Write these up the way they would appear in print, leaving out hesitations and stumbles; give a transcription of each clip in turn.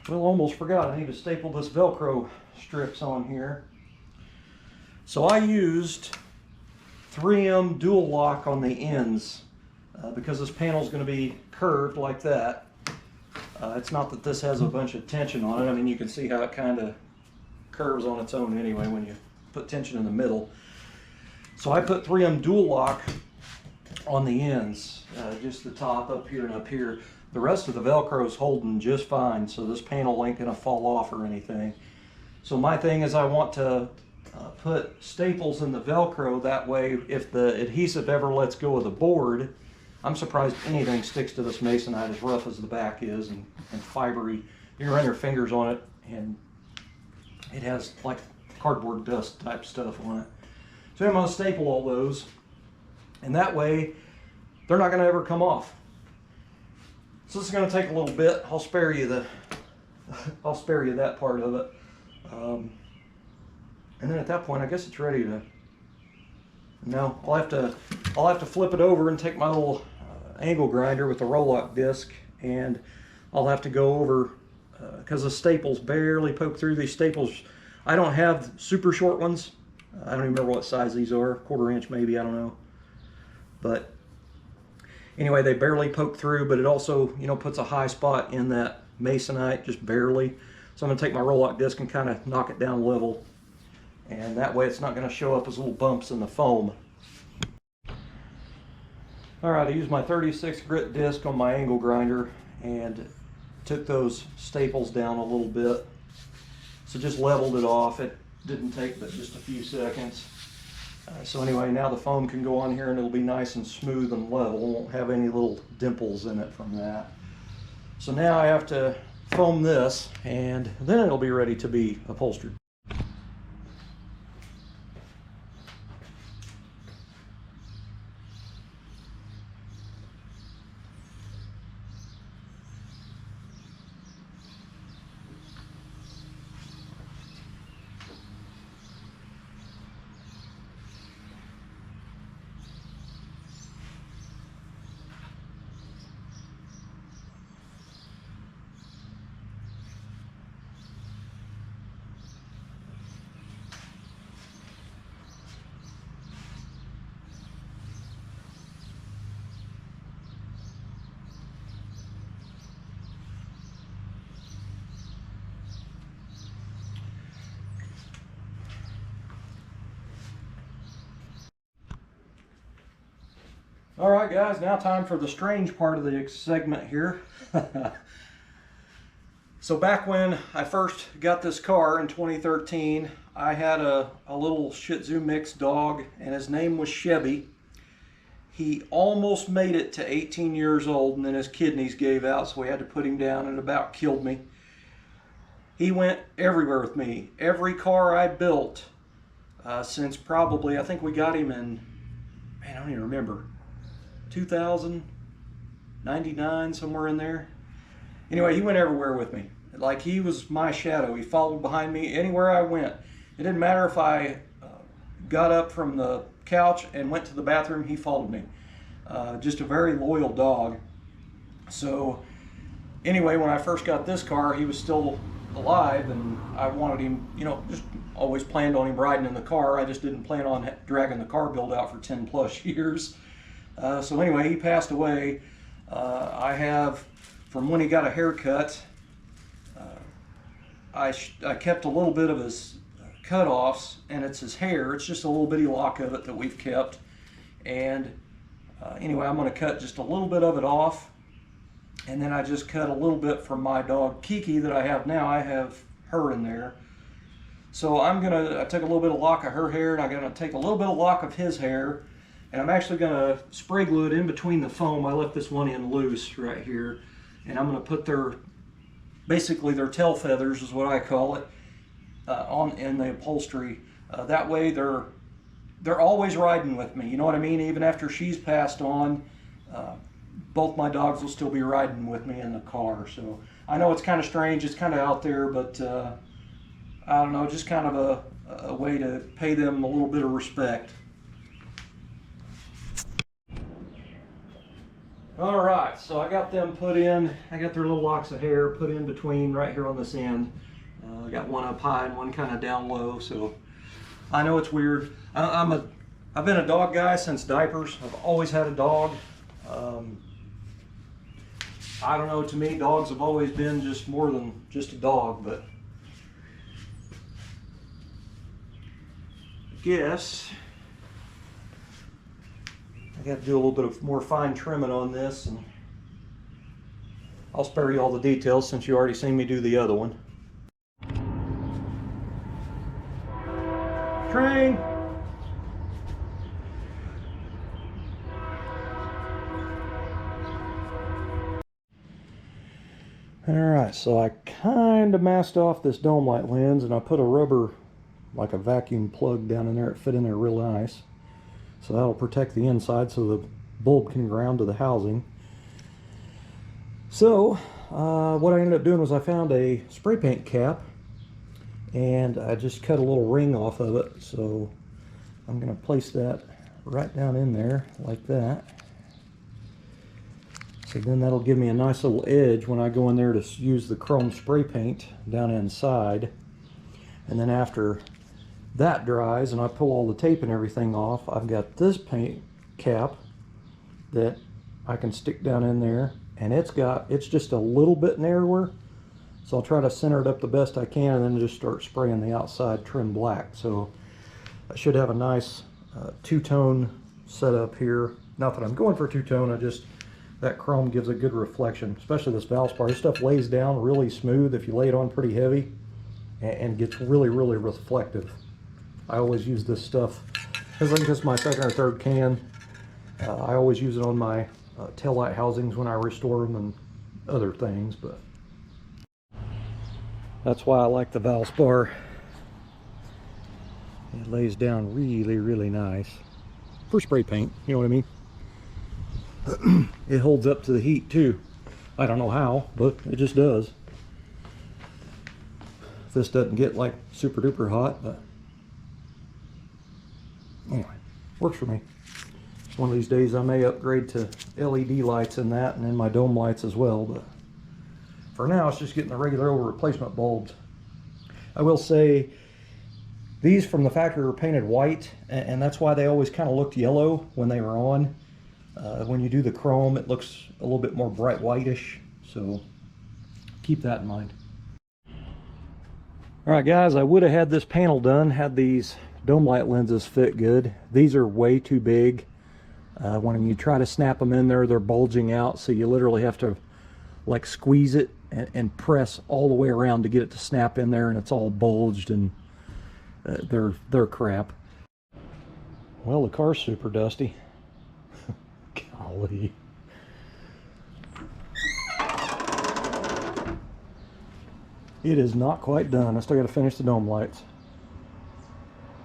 Well, almost forgot. I need to staple this Velcro strips on here. So I used 3M dual lock on the ends because this panel is going to be curved like that. It's not that this has a bunch of tension on it. I mean, you can see how it kind of curves on its own anyway when you put tension in the middle. So I put 3M dual lock on the ends, just the top up here and up here. The rest of the Velcro is holding just fine, so this panel ain't gonna fall off or anything. So my thing is I want to put staples in the Velcro, that way if the adhesive ever lets go of the board, I'm surprised anything sticks to this masonite as rough as the back is and fibery. You can run your fingers on it and it has like cardboard dust type stuff on it. So I'm going to staple all those, and that way they're not going to ever come off. So this is going to take a little bit. I'll spare you that part of it. And then at that point, I guess it's ready to. No, I'll have to flip it over and take my little angle grinder with the roll-lock disc, and I'll have to go over because the staples barely poke through. These staples, I don't have super short ones. I don't even remember what size these are, 1/4 inch maybe, I don't know. But anyway, they barely poke through, but it also, you know, puts a high spot in that masonite, just barely. So I'm gonna take my roll-lock disc and kind of knock it down level. And that way it's not going to show up as little bumps in the foam. Alright, I used my 36 grit disc on my angle grinder and took those staples down a little bit. So just leveled it off. It didn't take but just a few seconds. So anyway, now the foam can go on here and it'll be nice and smooth and level. It won't have any little dimples in it from that. So now I have to foam this and then it'll be ready to be upholstered. All right, guys, now time for the strange part of the segment here. So back when I first got this car in 2013, I had a little Shih Tzu mixed dog, and his name was Chevy. He almost made it to 18 years old, and then his kidneys gave out, so we had to put him down, and it about killed me. He went everywhere with me. Every car I built since probably, I think we got him in, man, I don't even remember, 2000, 99, somewhere in there. Anyway, he went everywhere with me. Like, he was my shadow. He followed behind me anywhere I went. It didn't matter if I got up from the couch and went to the bathroom, he followed me. Just a very loyal dog. So anyway, when I first got this car, he was still alive, and I wanted him, you know, just always planned on him riding in the car. I just didn't plan on dragging the car build out for 10 plus years. So anyway, he passed away. I have, from when he got a haircut, I kept a little bit of his cut-offs, and it's his hair. It's just a little bitty lock of it that we've kept. And anyway, I'm going to cut just a little bit of it off, and then I just cut a little bit from my dog Kiki that I have now. I have her in there. So I took a little bit of lock of her hair, and I'm going to take a little bit of lock of his hair, and I'm actually going to spray glue it in between the foam. I left this one in loose right here, and I'm going to put basically their tail feathers is what I call it, in the upholstery. That way they're always riding with me. You know what I mean? Even after she's passed on, both my dogs will still be riding with me in the car. So I know it's kind of strange, it's kind of out there, but I don't know, just kind of a way to pay them a little bit of respect. All right, so I got them put in. I got their little locks of hair put in between right here on this end. I got one up high and one kind of down low, so I know it's weird. I've been a dog guy since diapers. I've always had a dog. I don't know, to me dogs have always been just more than just a dog, but I guess I got to do a little bit of more fine trimming on this, and I'll spare you all the details since you already seen me do the other one. Train! Alright, so I kind of masked off this dome light lens, and I put a rubber, like a vacuum plug down in there. It fit in there real nice. So that'll protect the inside so the bulb can ground to the housing. So what I ended up doing was I found a spray paint cap, and I just cut a little ring off of it. So I'm going to place that right down in there like that. So then that'll give me a nice little edge when I go in there to use the chrome spray paint down inside. And then after that dries and I pull all the tape and everything off, I've got this paint cap that I can stick down in there, and it's just a little bit narrower, so I'll try to center it up the best I can and then just start spraying the outside trim black. So I should have a nice two-tone setup here. Not that I'm going for two-tone, that chrome gives a good reflection, especially this Valspar. This stuff lays down really smooth if you lay it on pretty heavy, and gets really, really reflective. I always use this stuff. I think this is my second or third can. I always use it on my taillight housings when I restore them and other things, but that's why I like the Valspar. It lays down really, really nice for spray paint, you know what I mean? It holds up to the heat too. I don't know how, but it just does. This doesn't get like super duper hot, but anyway, works for me. One of these days I may upgrade to LED lights in that, and in my dome lights as well, but for now it's just getting the regular old replacement bulbs. I will say these from the factory were painted white, and that's why they always kind of looked yellow when they were on. When you do the chrome, it looks a little bit more bright whitish, so keep that in mind. Alright guys, I would have had this panel done had these dome light lenses fit good. These are way too big. When you try to snap them in there, they're bulging out, so you literally have to like squeeze it and press all the way around to get it to snap in there, and it's all bulged, and they're crap. Well, the car's super dusty. Golly. It is not quite done. I still got to finish the dome lights.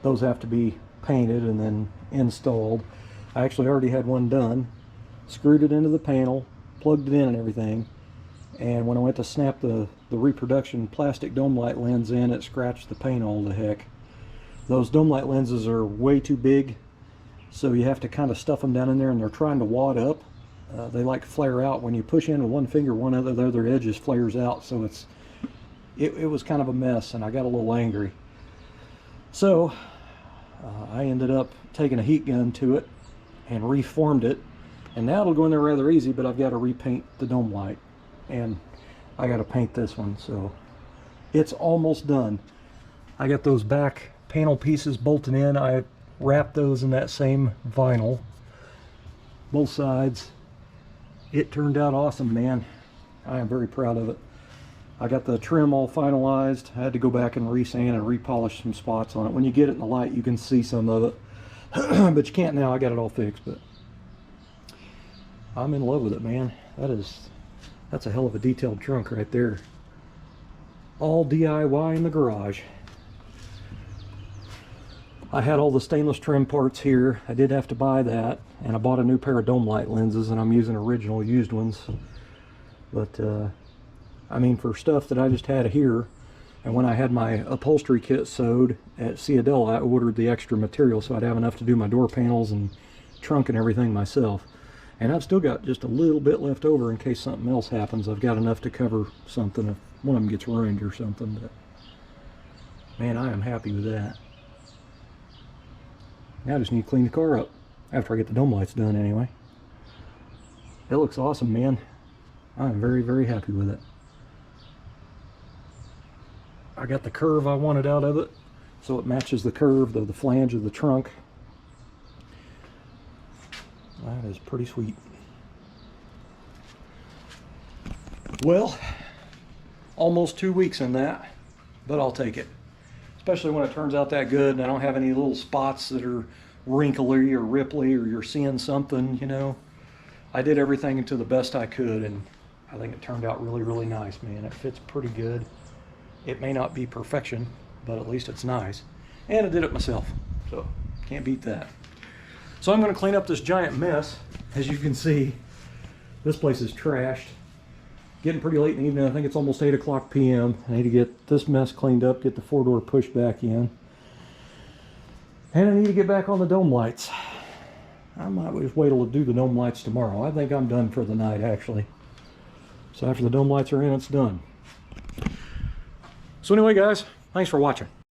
Those have to be painted and then installed. I actually already had one done, screwed it into the panel, plugged it in and everything, and when I went to snap the reproduction plastic dome light lens in, it scratched the paint all to heck. Those dome light lenses are way too big, so you have to kind of stuff them down in there, and they're trying to wad up. They like flare out. When you push in with one finger, one of the other edges flares out, so it was kind of a mess, and I got a little angry. So I ended up taking a heat gun to it and reformed it, and now it'll go in there rather easy, but I've got to repaint the dome light, and I got to paint this one, so it's almost done. I got those back panel pieces bolted in. I wrapped those in that same vinyl, both sides. It turned out awesome, man. I am very proud of it. I got the trim all finalized. I had to go back and resand and repolish some spots on it. When you get it in the light, you can see some of it, but you can't now. I got it all fixed, but I'm in love with it, man. That's a hell of a detailed trunk right there. All DIY in the garage. I had all the stainless trim parts here. I did have to buy that, and I bought a new pair of dome light lenses, and I'm using original used ones. But I mean, for stuff that I just had here, and when I had my upholstery kit sewed at Ciadella, I ordered the extra material so I'd have enough to do my door panels and trunk and everything myself. And I've still got just a little bit left over in case something else happens. I've got enough to cover something if one of them gets ruined or something. But man, I am happy with that. Now I just need to clean the car up after I get the dome lights done anyway. It looks awesome, man. I'm very, very happy with it. I got the curve I wanted out of it, so it matches the curve of the flange of the trunk. That is pretty sweet. Well, almost 2 weeks in that, but I'll take it. Especially when it turns out that good and I don't have any little spots that are wrinkly or ripply or you're seeing something, you know. I did everything to the best I could, and I think it turned out really, really nice, man. It fits pretty good. It may not be perfection, but at least it's nice. And I did it myself, so can't beat that. So I'm going to clean up this giant mess. As you can see, this place is trashed. Getting pretty late in the evening. I think it's almost 8 o'clock p.m. I need to get this mess cleaned up, get the 4-door push back in. And I need to get back on the dome lights. I might just wait till to do the dome lights tomorrow. I think I'm done for the night, actually. So after the dome lights are in, it's done. So anyway, guys, thanks for watching.